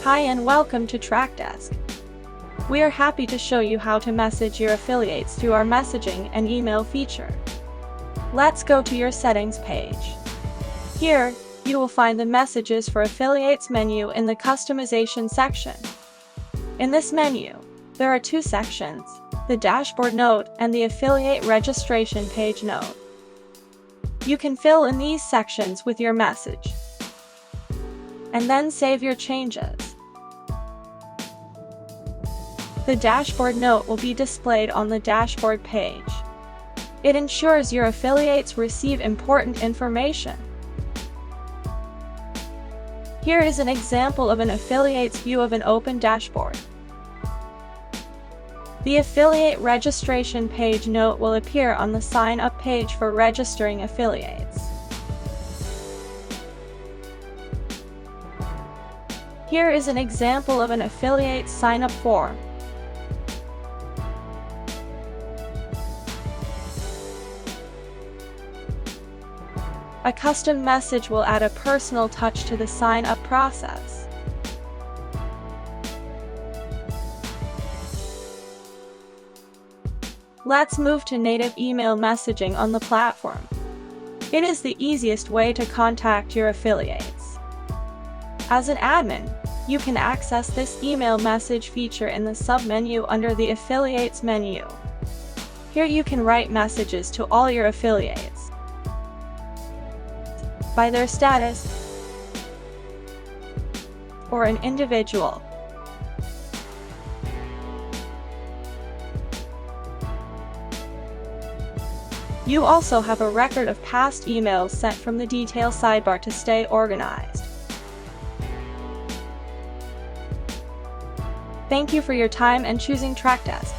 Hi and welcome to Trackdesk. We are happy to show you how to message your affiliates through our messaging and email feature. Let's go to your settings page. Here, you will find the Messages for Affiliates menu in the Customization section. In this menu, there are two sections, the Dashboard Note and the Affiliate Registration Page Note. You can fill in these sections with your message, and then save your changes. The dashboard note will be displayed on the dashboard page. It ensures your affiliates receive important information. Here is an example of an affiliate's view of an open dashboard. The affiliate registration page note will appear on the Sign Up page for registering affiliates. Here is an example of an affiliate sign-up form. A custom message will add a personal touch to the sign-up process. Let's move to native email messaging on the platform. It is the easiest way to contact your affiliates. As an admin, you can access this email message feature in the submenu under the Affiliates menu. Here you can write messages to all your affiliates by their status or an individual. You also have a record of past emails sent from the Detail sidebar to stay organized. Thank you for your time and choosing Trackdesk.